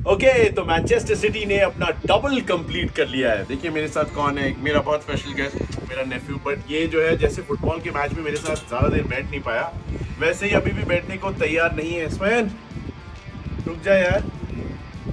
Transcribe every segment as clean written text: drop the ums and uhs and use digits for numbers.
Okay तो Manchester city ने अपना डबल कंप्लीट कर लिया है। देखिए मेरे साथ कौन है, मेरा बहुत स्पेशल गेस्ट, मेरा नेफ्यू। बट ये जो है जैसे फुटबॉल के मैच में मेरे साथ ज्यादा देर बैठ नहीं पाया, वैसे ही अभी भी बैठने को तैयार नहीं है। स्मयन रुक जा यार।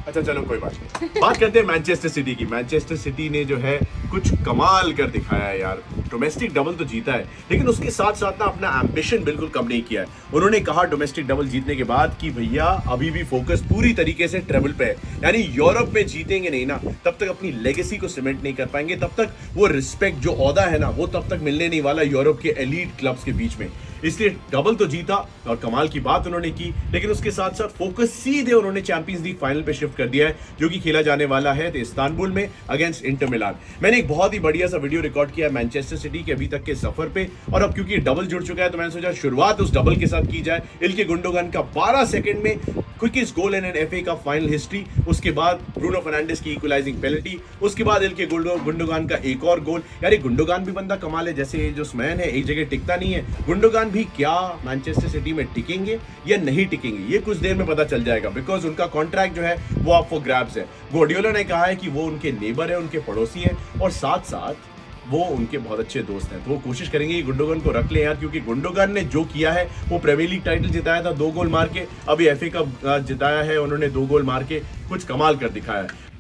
अच्छा चलो कोई बात नहीं। बात करते हैं मैनचेस्टर सिटी की। मैनचेस्टर सिटी ने जो है कुछ कमाल कर दिखाया है यार। डोमेस्टिक डबल तो जीता है, लेकिन उसके साथ साथ ना अपना एम्बिशन बिल्कुल कम नहीं किया है। उन्होंने कहा डोमेस्टिक डबल जीतने के बाद कि भैया अभी भी फोकस पूरी तरीके से ट्रेबल पे है, यानी यूरोप में जीतेंगे नहीं ना तब तक अपनी लेगेसी को सीमेंट नहीं कर पाएंगे, तब तक वो रिस्पेक्ट जो ओहदा है ना वो तब तक मिलने नहीं वाला यूरोप के एलीट क्लब्स के बीच में। इसलिए डबल तो जीता और कमाल की बात उन्होंने की, लेकिन उसके साथ साथ फोकस सीधे उन्होंने चैंपियंस लीग फाइनल पे शिफ्ट कर दिया है, जो कि खेला जाने वाला है इस्तांबुल में अगेंस्ट इंटर मिलान। मैंने एक बहुत ही बढ़िया सा वीडियो रिकॉर्ड किया है मैनचेस्टर सिटी के अभी तक के सफर पे, और अब क्योंकि डबल जुड़ चुका है तो मैंने सोचा शुरुआत उस डबल के साथ की जाए। इल्के गुंडोगान का 12 सेकंड में quickest goal in an FA का फाइनल हिस्ट्री, उसके बाद ब्रूनो फर्नांडिस की इक्वलाइजिंग पेनल्टी, उसके बाद इल्के गुंडोगान का एक और गोल। यार गुंडोगान भी बंदा कमाल है, जैसे जो स्मैन है एक जगह टिकता नहीं है, गुंडोगान भी क्या मैनचेस्टर सिटी में टिकेंगे या नहीं टिकेंगे ये कुछ देर में पता चल जाएगा, बिकॉज उनका कॉन्ट्रैक्ट जो है वो आप फॉर ग्रैब्स है। गार्डियोला ने कहा है कि वो उनके नेबर है, उनके पड़ोसी हैं, और साथ साथ वो उनके बहुत अच्छे दोस्त हैं, तो वो कोशिश करेंगे कि गुंडोगान को रख ले यार, क्योंकि गुंडोगान ने जो किया है वो प्रीमियर लीग टाइटल जिताया था 2 गोल मार के, अभी एफए कप जिताया है उन्होंने 2 गोल मार के, कुछ कमाल कर दिखाया है।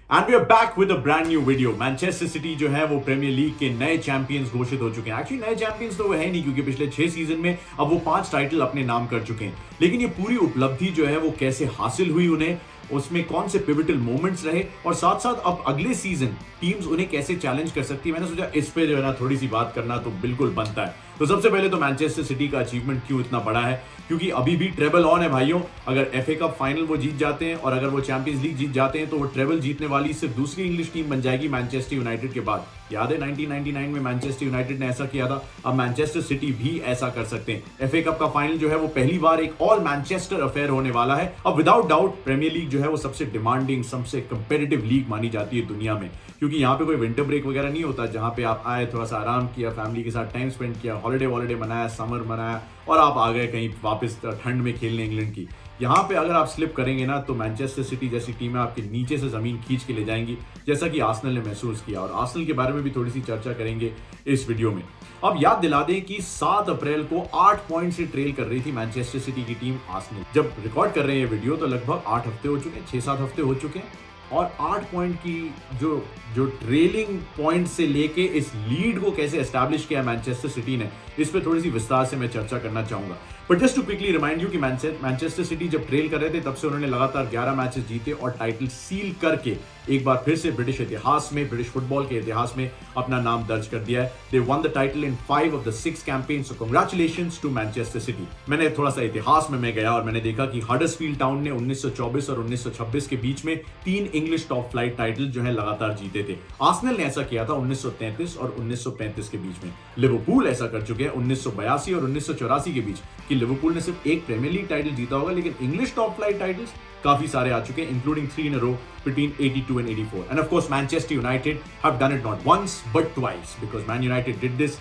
And we are back with a brand new video. Manchester City जो है वो प्रीमियर लीग के नए चैंपियंस घोषित हो चुके हैं। एक्चुअली नए चैंपियंस तो वो है नहीं, क्योंकि पिछले 6 सीजन में अब वो 5 टाइटल अपने नाम कर चुके हैं, लेकिन ये पूरी उपलब्धि जो है वो कैसे हासिल हुई उन्हें, उसमें कौन से पिवटल मोमेंट्स रहे, और साथ साथ अब अगले सीजन टीम्स उन्हें कैसे चैलेंज कर सकती है, मैंने सोचा इस पे जो है ना थोड़ी सी बात करना तो बिल्कुल बनता है। तो सबसे पहले तो मैनचेस्टर सिटी का अचीवमेंट क्यों इतना बड़ा है, क्योंकि अभी भी ट्रेबल ऑन है भाइयों। अगर एफए कप फाइनल वो जीत जाते हैं और अगर वो चैंपियंस लीग जीत जाते हैं तो वो ट्रेबल जीतने वाली सिर्फ दूसरी इंग्लिश टीम बन जाएगी मैनचेस्टर यूनाइटेड के बाद। याद है 1999 में मैनचेस्टर यूनाइटेड ने ऐसा किया था, अब मैनचेस्टर सिटी भी ऐसा कर सकते हैं। एफए कप का फाइनल जो है वो पहली बार एक ऑल मैनचेस्टर अफेयर होने वाला है। अब विदाउट डाउट प्रीमियर लीग जो है वो सबसे डिमांडिंग, सबसे कंपेटिटिव लीग मानी जाती है दुनिया में, क्योंकि यहाँ पे कोई विंटर ब्रेक वगैरह नहीं होता, जहाँ पे आप आए, थोड़ा सा आराम किया, फैमिली के साथ टाइम स्पेंड किया, हॉलीडे मनाया, समर मनाया, और आप आ गए कहीं वापस ठंड में खेलने इंग्लैंड की। यहाँ पे अगर आप स्लिप करेंगे ना तो मैनचेस्टर सिटी जैसी टीमें आपके नीचे से जमीन खींच के ले जाएंगी, जैसा कि आर्सेनल ने महसूस किया, और आर्सेनल के बारे में भी थोड़ी सी चर्चा करेंगे इस वीडियो में। अब याद दिला दें कि 7 अप्रैल को 8 पॉइंट से ट्रेल कर रही थी मैनचेस्टर सिटी की टीम आर्सेनल। जब रिकॉर्ड कर रहे हैं ये वीडियो तो लगभग 8 हफ्ते हो चुके हैं, 6-7 हफ्ते हो चुके हैं, और 8 पॉइंट की जो ट्रेलिंग पॉइंट से लेके इस लीड को कैसे एस्टैब्लिश किया मैनचेस्टर सिटी ने, इस पे थोड़ी सी विस्तार से मैं चर्चा करना चाहूंगा। But just to quickly remind you कि मैनचेस्टर सिटी जब ट्रेल कर रहे थे तब से उन्होंने लगातार 11 मैचेस जीते और टाइटल सील करके एक बार फिर से ब्रिटिश इतिहास में, ब्रिटिश फुटबॉल के इतिहास में अपना नाम दर्ज कर दिया है। They won the title in 5 of the 6 campaigns, so congratulations to Manchester City. मैंने थोड़ा सा इतिहास में मैं गया और मैंने देखा कि हडर्सफील्ड टाउन ने 1924 और 1926 के बीच में 3 इंग्लिश टॉप फ्लाइट टाइटल जो है लगातार जीते थे। आर्सेनल ने ऐसा किया था 1933 और 1935 के बीच में। लिवरपूल ऐसा कर चुके हैं 1982 और 1984 के बीच, कि लिवरपूल ने सिर्फ एक प्रीमियर लीग टाइटल जीता होगा, लेकिन इंग्लिश टॉप फ्लाइट टाइटल्स काफी सारे आ चुके हैं, including 3 in a row between 82 and 84. And of course, Manchester United have done it not once but twice, because Man United did this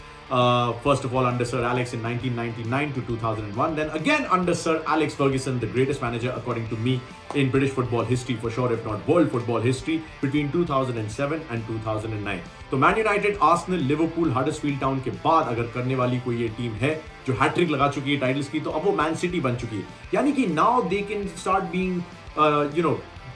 first of all under Sir Alex in 1999 to 2001, then again under Sir Alex Ferguson, the greatest manager according to me in British football history for sure, if not world football history, between 2007 and 2009. तो man United, Arsenal, Liverpool, Huddersfield town के बाद अगर करने वाली कोई ये team है जो हैट्रिक लगा चुकी है टाइटल्स की, तो अब वो मैन सिटी बन चुकी है। यानी कि now they can start being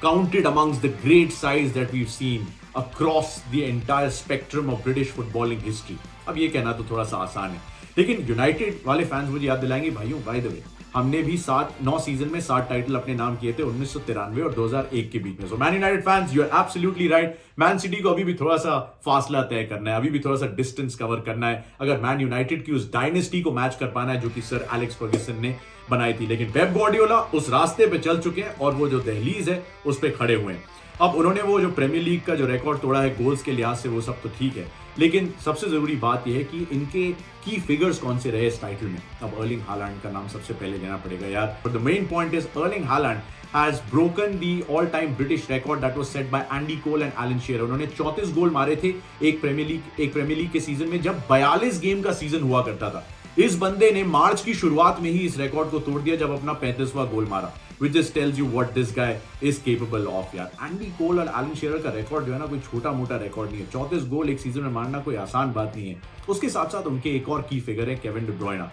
counted amongst the great sides that we've seen across the entire spectrum of British footballing history. अब ये कहना तो थोड़ा सा आसान है, लेकिन यूनाइटेड वाले फैंस मुझे याद दिलाएंगे भाइयों, बाय द वे हमने भी 9 सीजन में 7 टाइटल अपने नाम किए थे 1993 और 2001 के बीच में। So Man United fans, you are absolutely right. Man City को अभी भी थोड़ा सा फासला तय करना है, अभी भी थोड़ा सा डिस्टेंस कवर करना है, अगर मैन यूनाइटेड की उस डायनेस्टी को मैच कर पाना है जो कि सर एलेक्स फर्ग्यूसन ने बनाई थी। लेकिन पेप गार्डियोला उस रास्ते पे चल चुके हैं और वो जो दहलीज है उस पे खड़े हुए हैं। अब उन्होंने वो जो प्रीमियर लीग का जो रिकॉर्ड तोड़ा है गोल्स के लिहाज से, वो सब तो ठीक है, लेकिन सबसे जरूरी बात यह है कि इनके की फिगर्स कौन से रहे इस टाइटल में। अब अर्लिंग हालैंड का नाम सबसे पहले लेना पड़ेगा यार, but the main point is Erling Haaland has broken the all-time British record that was set by Andy Cole and Alan Shearer. उन्होंने 34 गोल मारे थे एक प्रीमियर लीग के सीजन में जब 42 गेम का सीजन हुआ करता था. इस बंदे ने मार्च की शुरुआत में ही इस रिकॉर्ड को तोड़ दिया जब अपना 35वां गोल मारा. Which just tells you what this guy is capable of यार. एंडी कोल और एलन शेरर का रिकॉर्ड जो है ना कोई छोटा मोटा रिकॉर्ड नहीं है. 34 गोल एक सीजन में मारना कोई आसान बात नहीं है. उसके साथ साथ उनके एक और की फिगर है Kevin De Bruyne.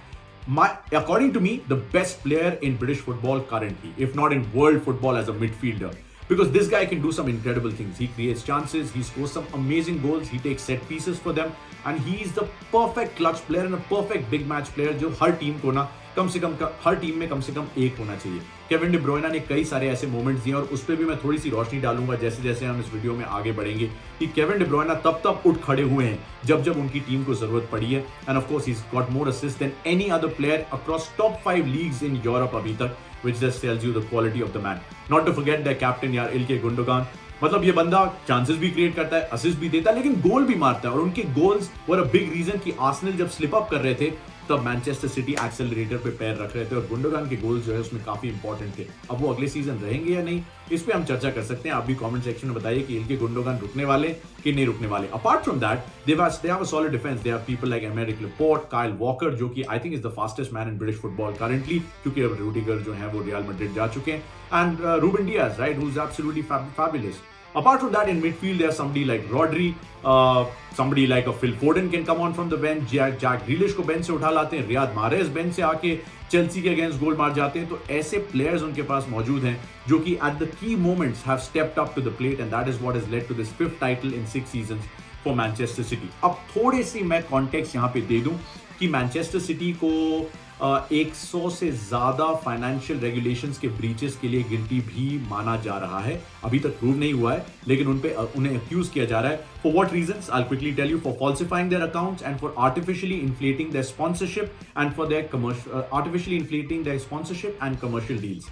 According to me, the best player in British football currently, if not in world football as a midfielder. Because this guy can do some incredible things. He creates chances, he scores some amazing goals, he takes set pieces for them, and he is the perfect clutch player and a perfect big match player जो हर team को ना हर team में कम से कम एक होना चाहिए. Kevin De Bruyne ने कई सारे ऐसे मोमेंट्स दिए और उस पर भी मैं थोड़ी सी रोशनी डालूंगा जैसे जैसे हम इस वीडियो में आगे बढ़ेंगे कि केविन डी ब्रुयना तब उठ खड़े हुए हैं जब उनकी टीम को जरूरत पड़ी है. And of course he has got more assist than any other player across top 5 leagues in Europe अभी तक, which just tells you the quality of the man. Not to forget their captain यार इल्के गुंडोगान. मतलब ये बंदा chances भी create करता है, assist भी देता है, लेकिन गोल भी मारता है. और उनके goals were a big reason कि आर्सेनल जब स्लिप अप कर रहे थे तब मैनचेस्टर सिटी एक्सेलरेटर पे पैर रख रहे थे और गुंडोगान के गोल्स जो है उसमें काफी इंपॉर्टेंट थे. अब वो अगले सीजन रहेंगे या नहीं इस पे हम चर्चा कर सकते हैं. आप भी कमेंट सेक्शन में बताइए कि इनके गुंडोगान रुकने वाले कि नहीं रुकने वाले. Apart from that they have a solid defence. They have people like Aymeric Laporte, Kyle Walker जो कि I think is the fastest man in British football currently क्योंकि अब रूडिगर जो है वो रियल मैड्रिड जा चुके हैं. And Ruben Dias right who is absolutely fabulous. Apart from that, in midfield, there's somebody like Rodri, somebody like a Phil Foden can come on from the bench. Jack Grealish को bench से उठा लाते हैं. Riyadh Moretz bench से आके Chelsea के against गोल मार जाते हैं. तो ऐसे प्लेयर्स उनके पास मौजूद हैं जो कि at the key moments have stepped up to the plate, and that is what has led to this 5th title in 6 seasons for Manchester City. अब थोड़ी सी मैं कॉन्टेक्स्ट यहाँ पे दे दूं कि मैनचेस्टर सिटी को 100 से ज्यादा फाइनेंशियल रेगुलेशंस के ब्रीचेस के लिए गिल्टी भी माना जा रहा है. अभी तक प्रूव नहीं हुआ है लेकिन उन्हें अक्यूज किया जा रहा है. For what reasons I will quickly tell you. For falsifying their accounts and for artificially inflating their sponsorship and for their artificially inflating their sponsorship and commercial deals.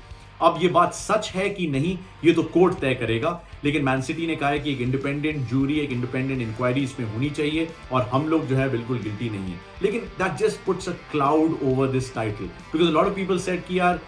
अब ये बात सच है कि नहीं ये तो कोर्ट तय करेगा, लेकिन मैन सिटी ने कहा है कि एक इंडिपेंडेंट जूरी, एक इंडिपेंडेंट इंक्वायरी इसमें होनी चाहिए और हम लोग जो है बिल्कुल गिल्टी नहीं है. लेकिन that just puts a cloud over this title because lot of people said कि यार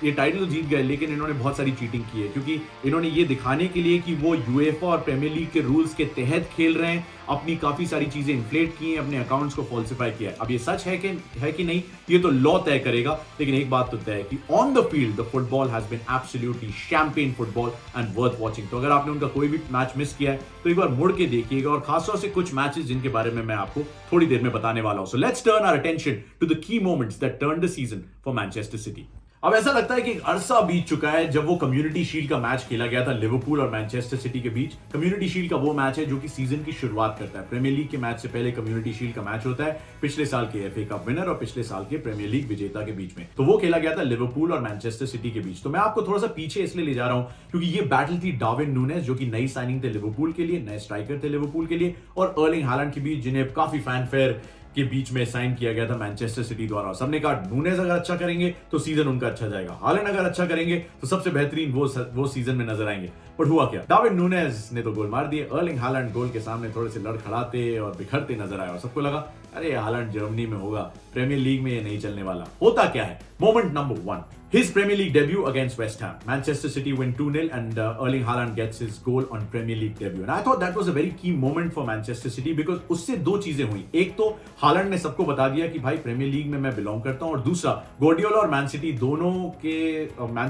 ये टाइटल तो जीत गए लेकिन इन्होंने बहुत सारी चीटिंग की है क्योंकि इन्होंने ये दिखाने के लिए कि वो यूएफए और प्रीमियर लीग के रूल्स के तहत खेल रहे हैं अपनी काफी सारी चीजें इन्फ्लेट की हैं, अपने अकाउंट्स को फॉल्सिफाई किया है. अब ये सच है कि नहीं ये तो लॉ तय करेगा, लेकिन एक बात तो तय है कि on the field the football has been absolutely champagne football and worth watching. तो अगर आपने उनका कोई भी मैच मिस किया है तो एक बार मुड़ के देखिएगा और खासतौर से कुछ मैचेस जिनके बारे में मैं आपको थोड़ी देर में बताने वाला हूं. So let's turn our attention to the key moments that turned the season for Manchester City. अब ऐसा लगता है कि एक अरसा बीत चुका है जब वो कम्युनिटी शील्ड का मैच खेला गया था लिवरपूल और मैनचेस्टर सिटी के बीच. कम्युनिटी शील्ड का वो मैच है जो कि सीजन की शुरुआत करता है. प्रीमियर लीग के मैच से पहले कम्युनिटी शील्ड का मैच होता है पिछले साल के एफए कप विनर और पिछले साल के प्रीमियर लीग विजेता के बीच में. तो वो खेला गया था लिवरपूल और मैनचेस्टर सिटी के बीच. तो मैं आपको थोड़ा सा पीछे इसलिए ले जा रहा हूं क्योंकि ये बैटल थी डार्विन नूनेज जो कि नई साइनिंग थे लिवरपूल के लिए, नए स्ट्राइकर थे लिवरपूल के लिए, और अर्लिंग हालैंड के बीच जिन्हें काफी फैनफेयर के बीच में साइन किया गया था मैनचेस्टर सिटी द्वारा. सबने कहा नूनेज अगर अच्छा करेंगे तो सीजन उनका अच्छा जाएगा, हालैंड अगर अच्छा करेंगे तो सबसे बेहतरीन वो सीजन में नजर आएंगे. पर हुआ क्या, डार्विन नूनेज ने तो गोल मार दिए. अर्लिंग हालैंड गोल के सामने थोड़े से लड़खड़ाते और बिखरते नजर आए और सबको लगा अरे हालैंड जर्मनी में होगा, प्रीमियर लीग में ये नहीं चलने वाला. होता क्या है, moment number 1, his Premier League debut against West Ham. Manchester City win 2-0 and Erling Haaland gets his goal on Premier League debut. And I thought that was a very key moment for Manchester City because उससे दो चीजें हुई. एक तो Holland ने सबको बता दिया कि भाई प्रीमियर लीग में मैं बिलोंग करता हूं, और दूसरा गार्डियोला और मैन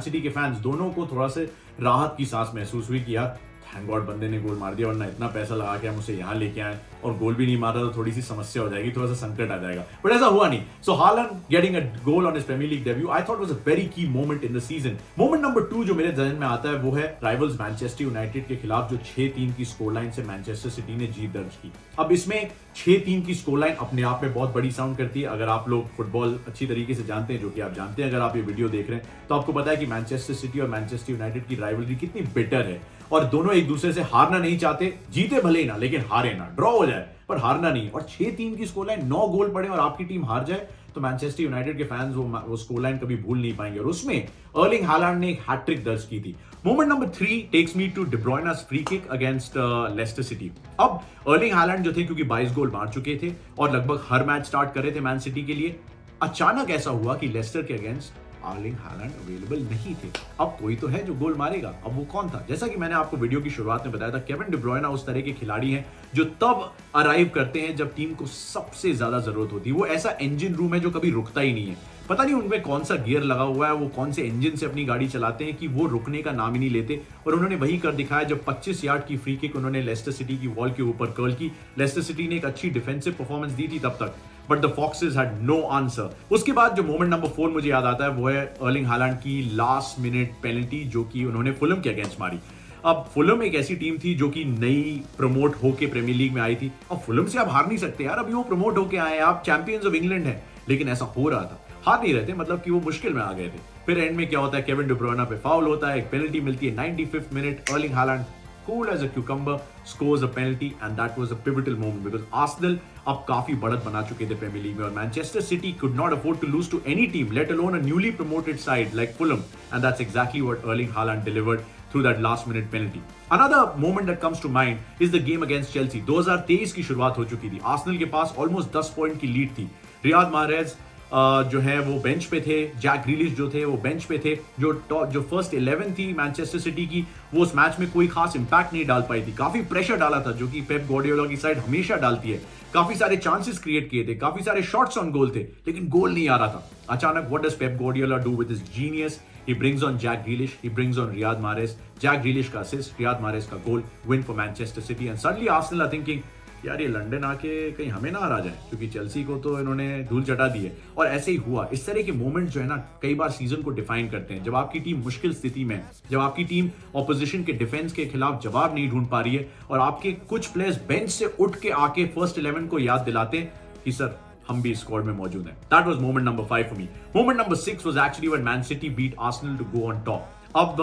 सिटी के फैंस दोनों को थोड़ा से राहत की सांस महसूस हुई कि यार थैंक गॉड बंदे ने गोल मार दिया, वरना इतना पैसा लगा के हम उसे यहाँ लेके आए और गोल भी नहीं मारा तो थोड़ी सी समस्या हो जाएगी, थोड़ा सा संकट आ जाएगा. बट ऐसा हुआ नहीं. So Haaland getting a goal on his premier league debut I thought was a very key moment in the season. Moment number 2 जो मेरे जहन में आता है वो है राइवल्स मैनचेस्टर यूनाइटेड के खिलाफ जो 6-3 की स्कोर लाइन से मैनचेस्टर सिटी ने जीत दर्ज की. अब इसमें 6-3 की स्कोर लाइन अपने आप में बहुत बड़ी साउंड करती है. अगर आप लोग फुटबॉल अच्छी तरीके से जानते हैं, जो कि आप जानते हैं अगर आप ये वीडियो देख रहे हैं, तो आपको पता है कि मैनचेस्टर सिटी और मैनचेस्टर यूनाइटेड की राइवलरी कितनी बिटर है और दोनों एक दूसरे से हारना नहीं चाहते. जीते भले ही ना, लेकिन हारे ना, ड्रॉ हो जाए पर हारना नहीं. और 6-3 की स्कोर लाइन, 9 गोल पड़े और आपकी टीम हार जाए तो मैनचेस्टर यूनाइटेड के फैंस वो स्कोर लाइन कभी भूल नहीं पाएंगे. और उसमें अर्लिंग हालैंड ने एक हैट्रिक दर्ज की थी. Moment number 3 takes me to De Bruyne's free kick against Leicester City. अब अर्लिंग हालैंड जो थे क्योंकि 22 गोल मार चुके थे और लगभग हर मैच स्टार्ट कर रहे थे मैन सिटी के लिए, अचानक ऐसा हुआ कि लेस्टर के अगेंस्ट अर्लिंग हालैंड अवेलेबल नहीं थे। अब कोई तो है जो गोल मारेगा, अब वो कौन था? जैसा कि मैंने आपको वीडियो की शुरुआत में बताया था, केविन डी ब्रुयना उस तरह के खिलाड़ी हैं जो तब अराइव करते हैं जब टीम को सबसे ज्यादा जरूरत होती है। वो ऐसा इंजन रूम है जो कभी रुकता ही नहीं है। पता नहीं उनमें कौन सा गियर लगा हुआ है, वो कौन से इंजन से अपनी गाड़ी चलाते हैं कि वो रुकने का नाम ही नहीं लेते। और उन्होंने वही कर दिखाया जब 25 यार्ड की फ्री किक उन्होंने लेस्टर सिटी की वॉल के ऊपर कर्ल की। लेस्टर सिटी ने एक अच्छी डिफेंसिव परफॉर्मेंस दी थी तब तक, but the Foxes had no answer. उसके बाद जो मोमेंट नंबर 4 मुझे याद आता है वो है अर्लिंग हालैंड की लास्ट मिनट पेनल्टी जो कि उन्होंने फुलम के अगेंस्ट मारी। अब फुलम एक ऐसी टीम थी जो कि नई प्रमोट होके प्रीमियर लीग में आई थी। अब फुलम से आप हार नहीं सकते यार, अभी वो प्रमोट होके आए हैं, आप चैंपियंस ऑफ इंग्लैंड हैं। लेकिन ऐसा हो रहा था, हार नहीं रहते, मतलब कि वो मुश्किल में आ गए थे। फिर एंड में क्या होता है, केविन डी ब्रुयना पे फाउल होता है, एक पेनल्टी मिलती है 95th minute. Erling Haaland cool as a cucumber scores a penalty and that was a pivotal moment because Arsenal अब काफी बढ़त बना चुके थे प्रीमियर लीग में और Manchester city could not afford to lose to any team, let alone a newly promoted side like Fulham, and that's exactly what Erling Haaland delivered through that last minute penalty. Another moment that comes to mind is the game against Chelsea. 2023 की शुरुआत हो चुकी थी, Arsenal के पास almost 10 point की lead थी। Riyadh माहरेज जो है वो बेंच पे थे, जैक ग्रिलिश जो थे वो बेंच पे थे। जो फर्स्ट 11 थी मैनचेस्टर सिटी की वो उस मैच में कोई खास इंपैक्ट नहीं डाल पाई थी। काफी प्रेशर डाला था जो कि पेप गार्डियोला की साइड हमेशा डालती है। काफी सारे चांसेस क्रिएट किए थे, काफी सारे शॉट्स ऑन गोल थे, लेकिन गोल नहीं आ रहा था। अचानक what does Pep Guardiola do with his genius? He brings on Jack Grealish, he brings on Riyad Mahrez, Jack Grealish का assist, Riyad Mahrez का goal, win for Manchester City, and suddenly Arsenal are thinking यार ये London आके कहीं हमें ना हरा जाए, क्योंकि चेल्सी को तो इन्होंने धूल चटा दी है। और ऐसे ही हुआ। इस तरह के मोमेंट जो है ना कई बार सीजन को डिफाइन करते हैं। जब आपकी टीम मुश्किल स्थिति में, जब आपकी टीम ऑपोजिशन के डिफेंस के खिलाफ जवाब नहीं ढूंढ पा रही है और आपके कुछ प्लेयर्स बेंच से उठ के आके फर्स्ट 11 को याद दिलाते हैं कि सर हम भी स्क्वाड में मौजूद हैं। That was moment number 5 for me. Moment number 6 was actually when Man City beat Arsenal to go on top. अब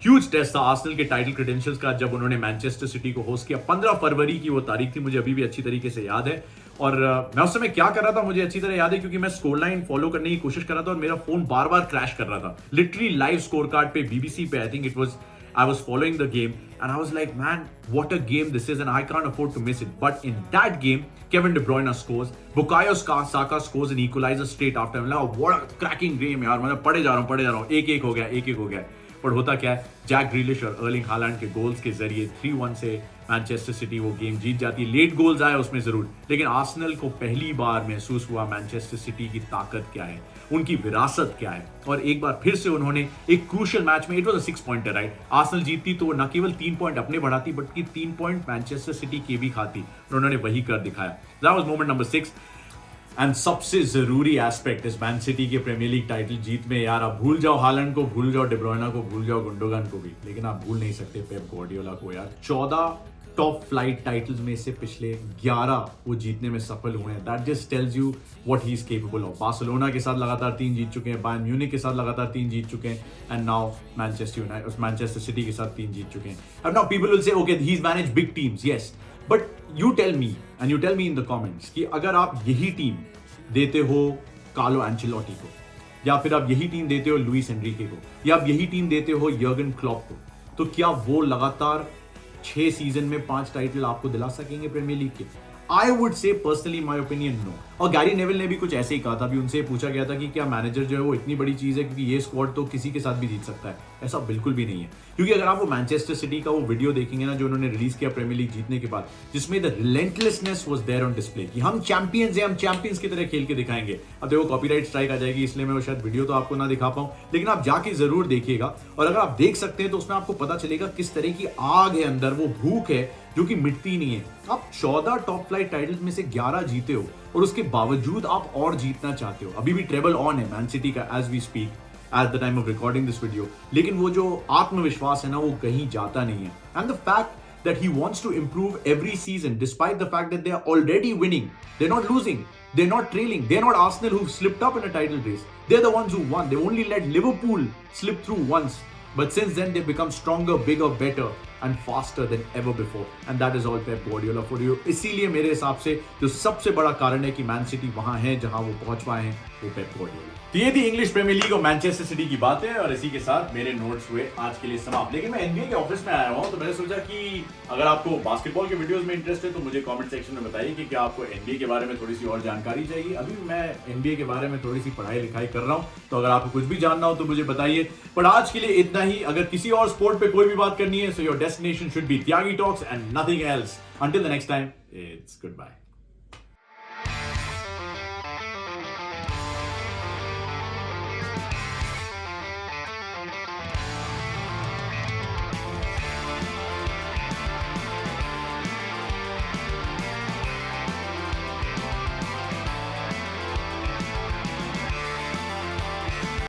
ह्यूज टेस्ट था आर्सेनल के टाइटल क्रेडेंशियल्स का जब उन्होंने मैनचेस्टर सिटी को होस्ट किया। 15 फरवरी की वो तारीख थी, मुझे अभी भी अच्छी तरीके से याद है। और मैं उस समय क्या कर रहा था मुझे अच्छी तरह याद है, क्योंकि मैं स्कोर लाइन फॉलो करने की कोशिश कर रहा था और मेरा फोन बार बार क्रैश कर रहा था। लिटरली लाइव स्कोर कार्ड पे बीबीसी पे I think it was I was following the game and I was like, man, what a game this is and I can't afford to miss it. But in that game, Kevin De Bruyne scores, Bukayo Saka scores an equalizer straight after. I'm like, what a cracking game यार, मतलब पढ़े जा रहा हूँ, एक हो गया। पर होता क्या है, जैक ग्रिलिश और अर्लिंग हालैंड के गोल्स के जरिए 3-1 से मैनचेस्टर सिटी वो गेम जीत जाती है। लेट गोल्स आए उसमें जरूर, लेकिन आर्सेनल को पहली बार महसूस हुआ मैनचेस्टर सिटी की ताकत क्या है, उनकी विरासत क्या है। और एक बार फिर से उन्होंने एक क्रूशियल मैच में, it was a 6 pointer right, Arsenal जीतती तो न केवल 3 पॉइंट अपने बढ़ाती बल्कि 3 पॉइंट मैनचेस्टर सिटी के भी खाती, और उन्होंने वही कर दिखाया। That was moment number 6। And सबसे जरूरी एस्पेक्ट इस मैन सिटी के प्रीमियर लीग टाइटल जीत में, यार आप भूल जाओ हालैंड को, भूल जाओ डे ब्रुयना को, भूल जाओ गुंडोगन को भी, लेकिन आप भूल नहीं सकते पेप गार्डियोला को। यार 14 टॉप फ्लाइट टाइटल्स में से पिछले 11 वो जीतने में सफल हुए हैं। That just tells you what he is capable of. Barcelona के साथ लगातार 3 जीत चुके हैं, बायर्न म्यूनिख के साथ लगातार 3 जीत चुके हैं, एंड नाउ मैनचेस्टर सिटी के साथ 3 जीत चुके हैं। अब now people will say okay he is manage big teams, yes, but you tell me in the comments कि अगर आप यही टीम देते हो कार्लो एंचेलोटी को, या फिर आप यही टीम देते हो लुइस एनरिके को, या आप यही टीम देते हो यर्गन क्लॉप को, तो क्या वो लगातार 6 सीजन में 5 टाइटल आपको दिला सकेंगे प्रीमियर लीग के? I would say personally my opinion no. और गैरी नेविल ने भी कुछ ऐसे ही कहा था, अभी उनसे पूछा गया था कि क्या मैनेजर जो है वो इतनी बड़ी चीज है क्योंकि ये स्क्वाड तो किसी के साथ भी जीत सकता है। ऐसा बिल्कुल भी नहीं है, क्योंकि अगर आप वो मैनचेस्टर सिटी का वो वीडियो देखेंगे ना जो उन्होंने रिलीज किया प्रीमियर लीग जीतने के बाद, जिसमें the relentlessness was there on display कि हम चैंपियंस हैं, हम चैंपियंस की तरह खेल के दिखाएंगे। अब देखो कॉपीराइट स्ट्राइक आ जाएगी, इसलिए मैं वो शायद वीडियो तो आपको ना दिखा पाऊं, लेकिन आप जाके जरूर देखिएगा। और अगर आप देख सकते हैं तो उसमें आपको पता चलेगा किस तरह की आग है अंदर, वो भूख है जो कि मिटती नहीं है। आप 14 टॉप फ्लाइट टाइटल्स में से 11 जीते हो और उसके बावजूद आप और जीतना चाहते हो। अभी भी ट्रेबल ऑन है मैन सिटी का as we speak at the time of recording this video, लेकिन वो जो आत्मविश्वास है ना वो कहीं जाता नहीं है। And the fact that he wants to improve every season despite the fact that they are already winning, they're not losing, they're not trailing, they're not Arsenal who slipped up in a title race, they're the ones who won. They only let Liverpool slip through once, but since then they've become stronger, bigger, better, and faster than ever before, and that is all Pep Guardiola for you. इसीलिए मेरे हिसाब से जो सबसे बड़ा कारण है कि मैन सिटी वहां है जहां वो पहुंच पाए हैं, वो पेप गार्डियोला। तो ये थी इंग्लिश प्रीमियर लीग और मैनचेस्टर सिटी की बातें, और इसी के साथ मेरे नोट्स हुए आज के लिए समाप्त। लेकिन मैं एनबीए के ऑफिस में आया हुआ हूं, तो मैंने सोचा कि अगर आपको बास्केटबॉल के वीडियोस में इंटरेस्ट है तो मुझे कमेंट सेक्शन में बताइए कि क्या आपको एनबीए के बारे में थोड़ी सी और जानकारी चाहिए। अभी मैं एनबीए के बारे में थोड़ी सी पढ़ाई लिखाई कर रहा हूं, तो अगर आपको कुछ भी जानना हो तो मुझे बताइए। पर आज के लिए इतना ही। अगर किसी और स्पोर्ट पे कोई भी बात करनी है, so your destination should be Tyagi talks and nothing else. Until the next time, it's good bye.